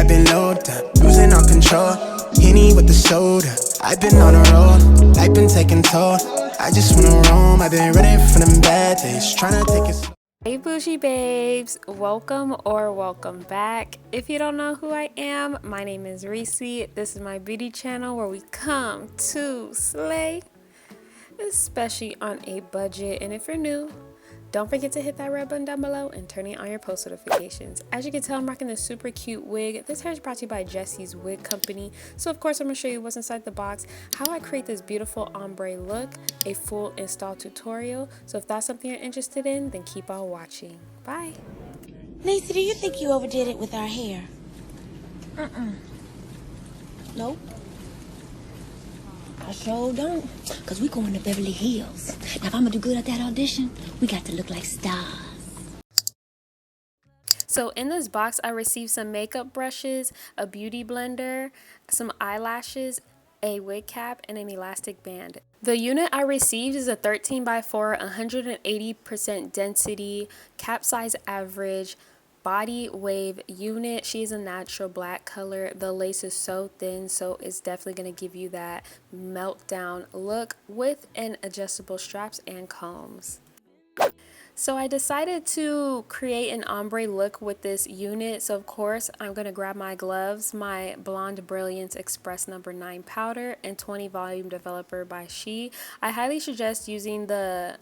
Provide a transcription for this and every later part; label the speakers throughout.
Speaker 1: I've been loaded up, losing all control. Henny with the soda, I've been on a roll. Life been taking toll, I just wanna roam. I've been ready for them bad days, tryna take it slow.
Speaker 2: Hey bougie babes, welcome or welcome back. If you don't know who I am, my name is Reesie. This is my beauty channel where we come to slay, especially on a budget. And if you're new, don't forget to hit that red button down below and turn on your post notifications. As you can tell, I'm rocking this super cute wig. This hair is brought to you by Jessie's Wig Company. So of course I'm going to show you what's inside the box, how I create this beautiful ombre look, a full install tutorial. So if that's something you're interested in, then keep on watching. Bye.
Speaker 3: Lisa, do you think you overdid it with our hair? Nope. I sure don't. Because we going to Beverly Hills. Now, if I'm going to do good at that audition, we got to look like stars.
Speaker 2: So in this box, I received some makeup brushes, a beauty blender, some eyelashes, a wig cap, and an elastic band. The unit I received is a 13x4, 180% density, cap size average, body wave unit. She's a natural black color. The lace is so thin, so it's definitely going to give you that meltdown look with an adjustable straps and combs. So I decided to create an ombre look with this unit. So of course I'm going to grab my gloves, my Blonde Brilliance Express No. 9 powder, and 20 volume developer by She. I highly suggest using the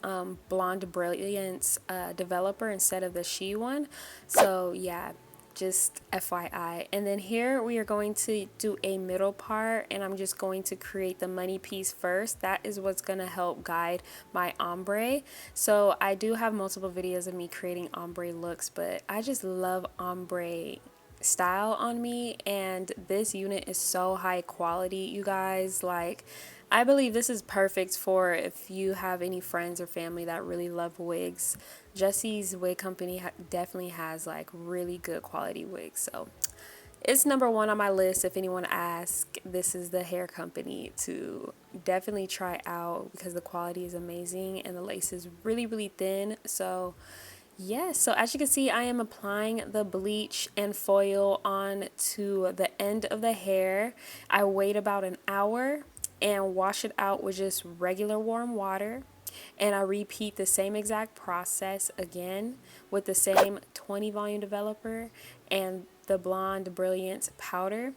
Speaker 2: Blonde Brilliance developer instead of the She one. So yeah, just FYI. And then here we are going to do a middle part, and I'm just going to create the money piece first. That is what's going to help guide my ombre. So I do have multiple videos of me creating ombre looks, but I just love ombre style on me, and this unit is so high quality, you guys. Like, I believe this is perfect for if you have any friends or family that really love wigs. Jessie's Wig Company definitely has like really good quality wigs, so it's number one on my list. If anyone asks, this is the hair company to definitely try out because the quality is amazing and the lace is really thin. So yes, so as you can see, I am applying the bleach and foil on to the end of the hair. I wait about an hour and wash it out with just regular warm water. And I repeat the same exact process again with the same 20 volume developer and the Blonde Brilliance powder.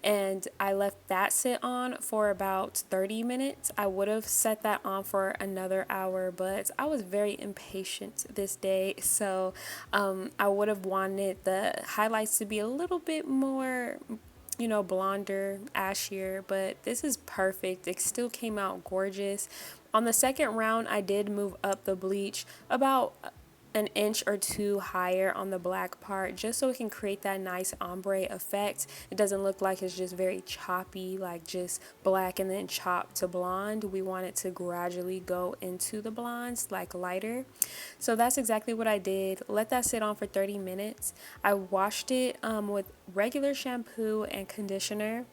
Speaker 2: And I left that sit on for about 30 minutes. I would have set that on for another hour, but I was very impatient this day. So I would have wanted the highlights to be a little bit more, you know, blonder, ashier, but this is perfect. It still came out gorgeous. On the second round, I did move up the bleach about an inch or two higher on the black part, just so it can create that nice ombre effect. It doesn't look like it's just very choppy, like just black and then chopped to blonde. We want it to gradually go into the blondes, like lighter. So that's exactly what I did. Let that sit on for 30 minutes. I washed it with regular shampoo and conditioner.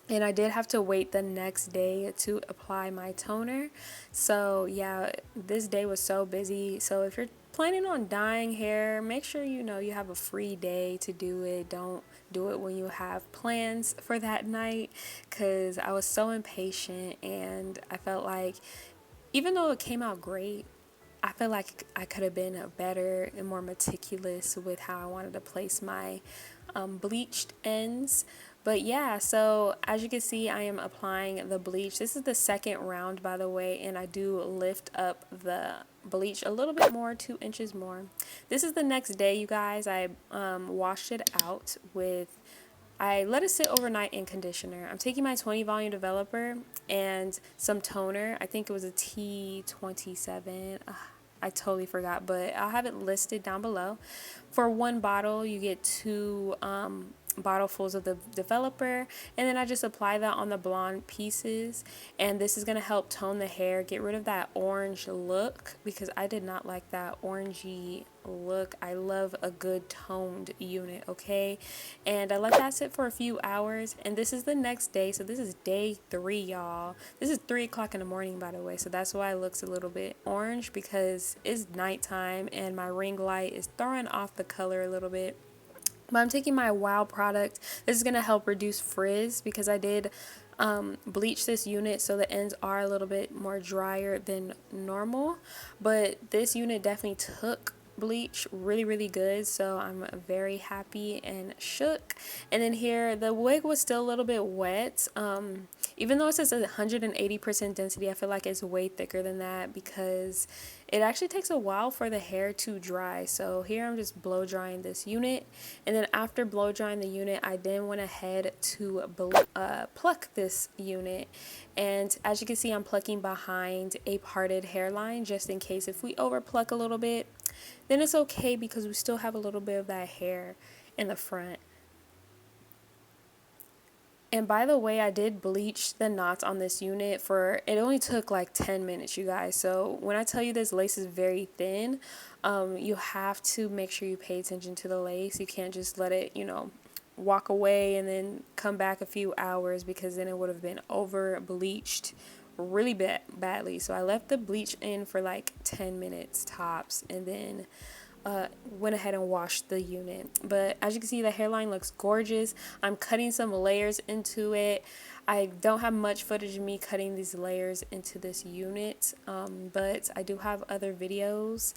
Speaker 2: And I did have to wait the next day to apply my toner. So yeah, this day was so busy. So if you're planning on dyeing hair, make sure you know you have a free day to do it. Don't do it when you have plans for that night, because I was so impatient and I felt like even though it came out great, I feel like I could have been better and more meticulous with how I wanted to place my bleached ends. But yeah, so as you can see, I am applying the bleach. This is the second round, by the way, and I do lift up the bleach a little bit more, 2 inches more. This is the next day, you guys. I washed it out with, I let it sit overnight in conditioner. I'm taking my 20 volume developer and some toner. I think it was a T27. I totally forgot, but I'll have it listed down below. For one bottle, you get 2 bottlefuls of the developer, and then I just apply that on the blonde pieces, and this is going to help tone the hair, get rid of that orange look, because I did not like that orangey look. I love a good toned unit, okay? And I let that sit for a few hours, and this is the next day. So this is day 3, y'all. This is 3 o'clock in the morning, by the way, so that's why it looks a little bit orange, because it's nighttime and my ring light is throwing off the color a little bit. But I'm taking my Wow product. This is going to help reduce frizz because I did bleach this unit, so the ends are a little bit more drier than normal. But this unit definitely took bleach really good, so I'm very happy and shook. And then here the wig was still a little bit wet, even though it says 180% density. I feel like it's way thicker than that because it actually takes a while for the hair to dry. So here I'm just blow drying this unit, and then after blow drying the unit, I then went ahead to pluck this unit. And as you can see, I'm plucking behind a parted hairline just in case if we over pluck a little bit, then it's okay because we still have a little bit of that hair in the front. And by the way, I did bleach the knots on this unit it only took like 10 minutes, you guys. So when I tell you this lace is very thin, you have to make sure you pay attention to the lace. You can't just let it, walk away and then come back a few hours, because then it would have been over bleached really badly. So I left the bleach in for like 10 minutes tops, and then went ahead and washed the unit. But as you can see, the hairline looks gorgeous. I'm cutting some layers into it. I don't have much footage of me cutting these layers into this unit, but I do have other videos.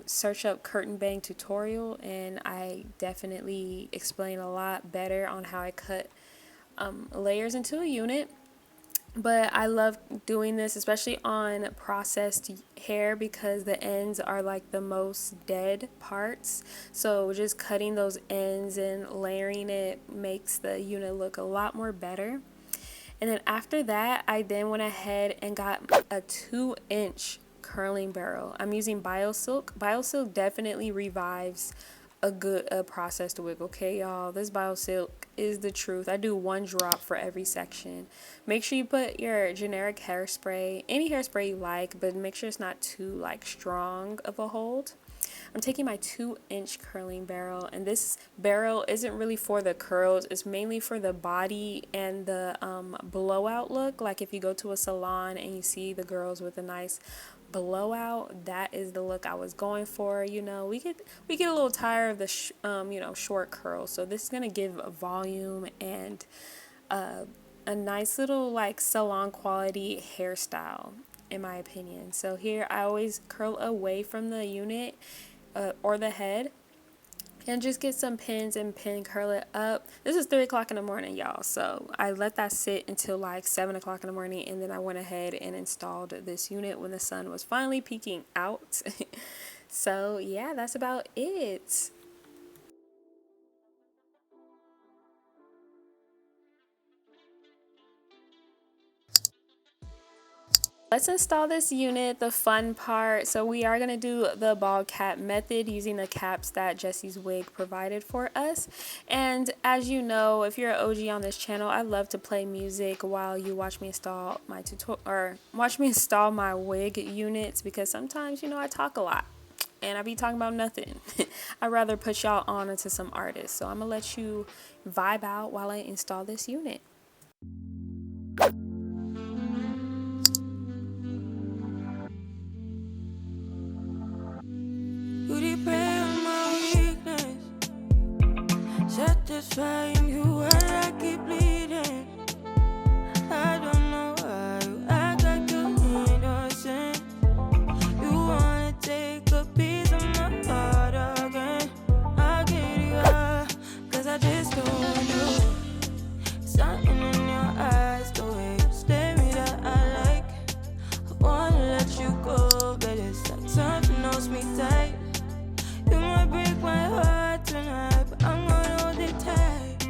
Speaker 2: Search up curtain bang tutorial, and I definitely explain a lot better on how I cut layers into a unit. But I love doing this, especially on processed hair, because the ends are like the most dead parts. So just cutting those ends and layering it makes the unit look a lot more better. And then after that, I then went ahead and got a 2-inch curling barrel. I'm using BioSilk. BioSilk definitely revives a processed wig, okay, y'all? This BioSilk is the truth. I do 1 drop for every section. Make sure you put your generic hairspray, any hairspray you like, but make sure it's not too like strong of a hold. I'm taking my 2-inch curling barrel, and this barrel isn't really for the curls. It's mainly for the body and the blowout look. Like if you go to a salon and you see the girls with a nice blowout, that is the look I was going for. We get a little tired of the short curls, so this is gonna give a volume and a nice little like salon quality hairstyle, in my opinion. So here I always curl away from the unit or the head, and just get some pins and pin curl it up. This is 3 o'clock in the morning, y'all, so I let that sit until like 7 o'clock in the morning, and then I went ahead and installed this unit when the sun was finally peeking out. So yeah, that's about it. Let's install this unit, the fun part. So we are going to do the bald cap method using the caps that Jessie's wig provided for us. And as you know, if you're an OG on this channel, I love to play music while you watch me install my my wig units, because sometimes, I talk a lot and I be talking about nothing. I'd rather put y'all on into some artists. So I'm going to let you vibe out while I install this unit.
Speaker 4: Satisfying you while I keep bleeding. I don't know why you act like you innocent. You wanna take a piece of my heart again. I'll get you up, cause I just don't know. Something in your eyes, the way you stare me that I like. I wanna let you go, but it's like something holds me tight. You might break my heart tonight, but I'm gonna hold it tight.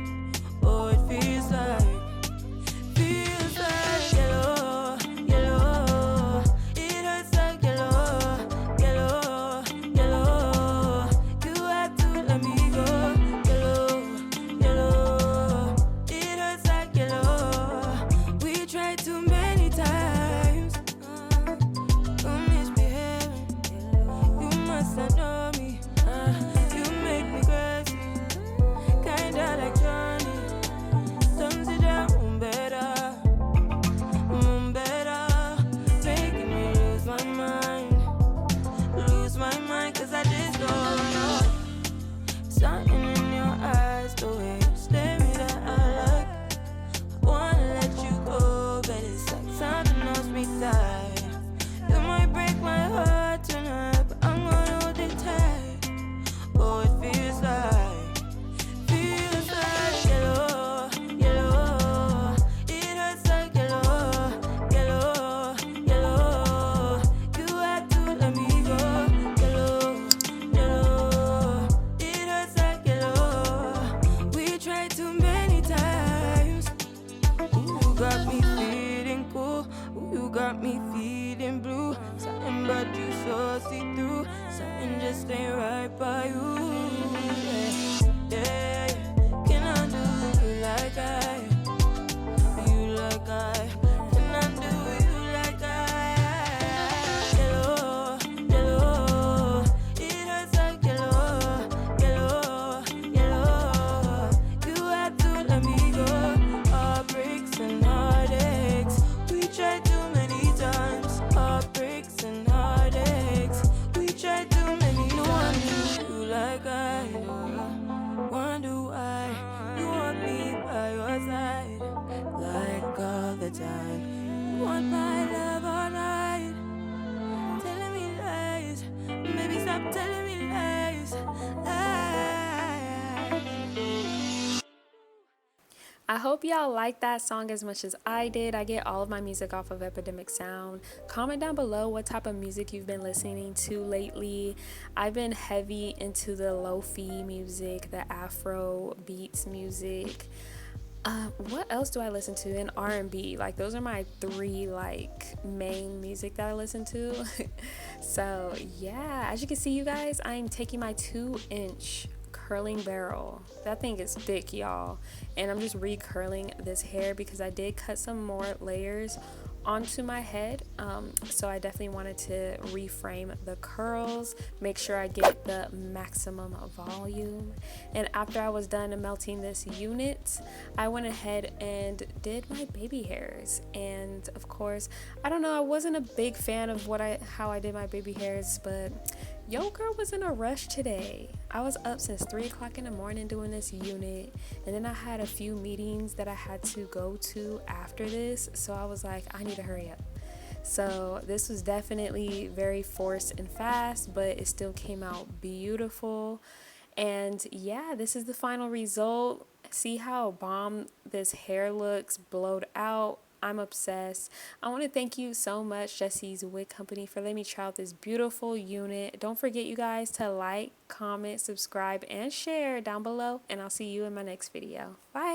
Speaker 4: right by you. Yeah, can I do you like I? You like I? Can I do you like I? Yellow, yellow, it hurts like yellow, yellow, yellow. You had to let me go. Heartbreaks and heartaches, we tried too many times. Heartbreaks and heartaches, we tried too many. No one knew you like I do. Wonder why you want me by your side, like all the time. You want my love all night, telling me lies. Baby, stop telling me lies.
Speaker 2: I hope y'all like that song as much as I did. I get all of my music off of Epidemic Sound. Comment down below what type of music you've been listening to lately. I've been heavy into the lo-fi music, the Afro beats music. What else do I listen to? And R&B. Like, those are my three like main music that I listen to. So yeah, as you can see, you guys, I'm taking my 2-inch curling barrel. That thing is thick, y'all, and I'm just recurling this hair because I did cut some more layers onto my head, so I definitely wanted to reframe the curls, make sure I get the maximum volume. And after I was done melting this unit, I went ahead and did my baby hairs. And of course, I don't know, I wasn't a big fan of how I did my baby hairs, but yo girl was in a rush today. I was up since 3 o'clock in the morning doing this unit, and then I had a few meetings that I had to go to after this, so I was like, I need to hurry up. So this was definitely very forced and fast, but it still came out beautiful. And yeah, this is the final result. See how bomb this hair looks blowed out. I'm obsessed. I want to thank you so much, Jessie's Wig Company, for letting me try out this beautiful unit. Don't forget, you guys, to like, comment, subscribe, and share down below, and I'll see you in my next video. Bye.